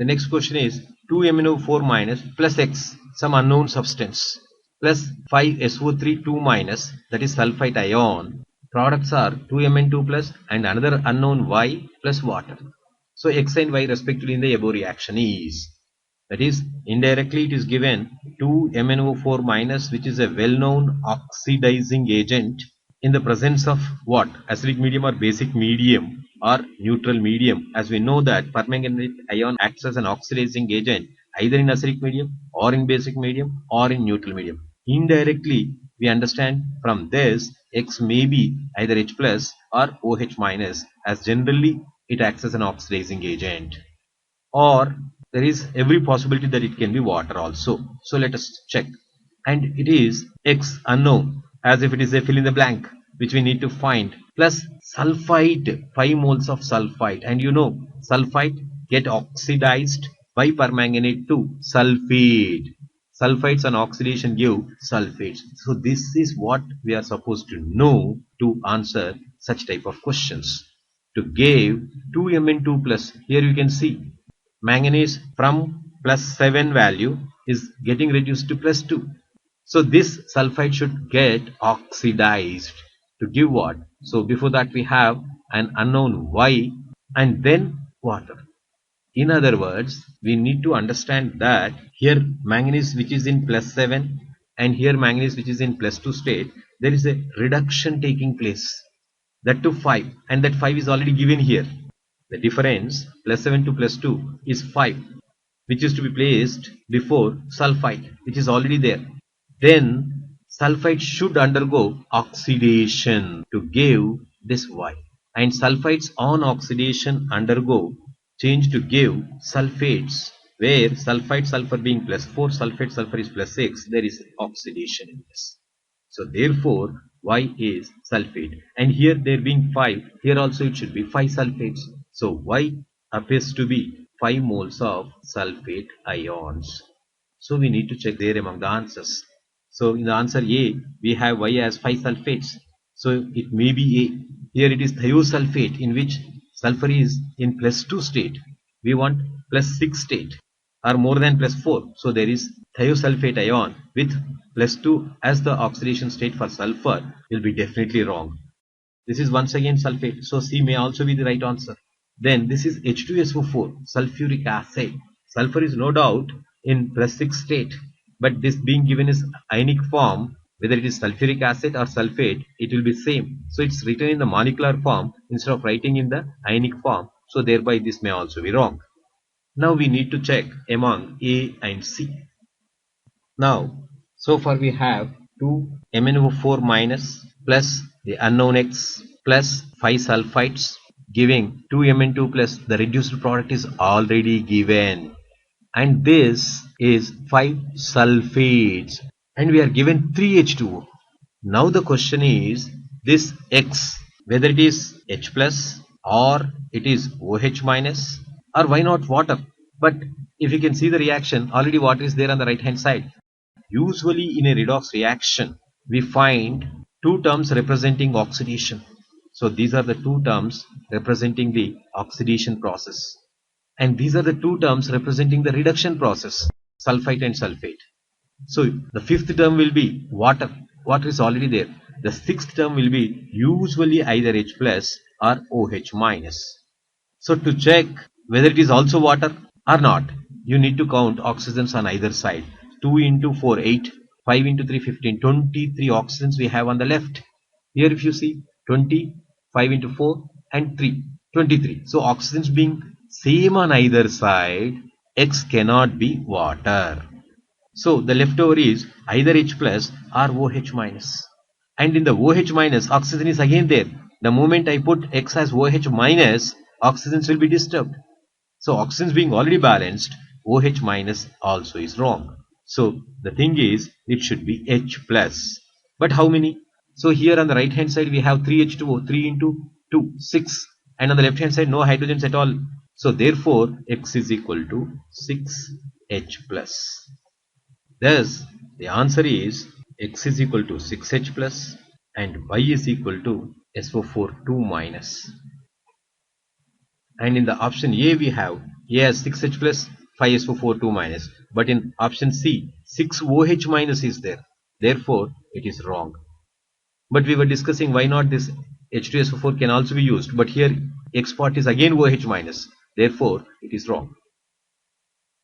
The next question is 2MnO4 minus plus X, some unknown substance, plus 5SO3 2 minus, that is sulfite ion. Products are 2Mn2 plus and another unknown Y plus water. So X and Y respectively in the above reaction is, that is indirectly it is given 2MnO4 minus, which is a well-known oxidizing agent in the presence of what? Acidic medium or basic medium or neutral medium. As we know that permanganate ion acts as an oxidizing agent either in acidic medium or in basic medium or in neutral medium. Indirectly we understand from this X may be either H plus or OH minus, as generally it acts as an oxidizing agent, or there is every possibility that it can be water also. So let us check, and it is X unknown, as if it is a fill in the blank which we need to find, plus sulfite, 5 moles of sulfite, and you know sulfite get oxidized by permanganate to sulfate. Sulfites on oxidation give sulfates. So this is what we are supposed to know to answer such type of questions. To give 2Mn2 plus, here you can see manganese from plus 7 value is getting reduced to plus 2. So this sulfide should get oxidized to give what? So before that we have an unknown Y and then water. In other words, we need to understand that here manganese which is in plus 7 and here manganese which is in plus 2 state, there is a reduction taking place. That to 5, and that 5 is already given here. The difference plus 7 to plus 2 is 5, which is to be placed before sulfite, which is already there. Then sulfite should undergo oxidation to give this Y, and sulfites on oxidation undergo change to give sulfates, where sulfite sulfur being plus 4, sulfate sulfur is plus 6, there is oxidation in this. So therefore Y is sulfate, and here there being 5, here also it should be 5 sulfates. So Y appears to be 5 moles of sulfate ions. So we need to check there among the answers. So in the answer A, we have Y as 5 sulfates. So it may be A. Here it is thiosulfate, in which sulfur is in plus 2 state. We want plus 6 state or more than plus 4. So there is thiosulfate ion with plus 2 as the oxidation state for sulfur will be definitely wrong. This is once again sulfate. So C may also be the right answer. Then this is H2SO4, sulfuric acid. Sulfur is no doubt in plus 6 state, but this being given is ionic form, whether it is sulfuric acid or sulfate, it will be same. So it's written in the molecular form instead of writing in the ionic form. So thereby this may also be wrong. Now we need to check among A and C. Now, so far we have 2MnO4 minus plus the unknown X plus 5 sulfites giving 2Mn2 plus. The reduced product is already given, and this is 5 sulfates, and we are given 3H2O. Now the question is this X, whether it is H plus or it is OH minus, or why not water? But if you can see the reaction, already water is there on the right hand side. Usually in a redox reaction, we find two terms representing oxidation. So these are the two terms representing the oxidation process. And these are the two terms representing the reduction process, sulfite and sulfate. So the fifth term will be water. Water is already there. The sixth term will be usually either H plus or OH minus. So to check whether it is also water or not, you need to count oxygens on either side. 2 into 4, 8, 5 into 3, 15, 23 oxygens we have on the left. Here if you see 20, 5 into 4 and 3, 23. So oxygens being same on either side, X cannot be water. So the leftover is either H plus or OH minus. And in the OH minus, oxygen is again there. The moment I put X as OH minus, oxygens will be disturbed. So oxygens being already balanced, OH minus also is wrong. So the thing is, it should be H plus. But how many? So here on the right hand side we have 3H2O, 3 into 2, 6. And on the left hand side no hydrogens at all. So therefore X is equal to 6H plus. Thus the answer is X is equal to 6H plus and Y is equal to SO4 2 minus. And in the option A we have Yes, 6H plus 5SO4 2 minus. But in option C, 6OH minus is there. Therefore, it is wrong. But we were discussing why not this H2SO4 can also be used. But here X part is again OH minus. Therefore, it is wrong.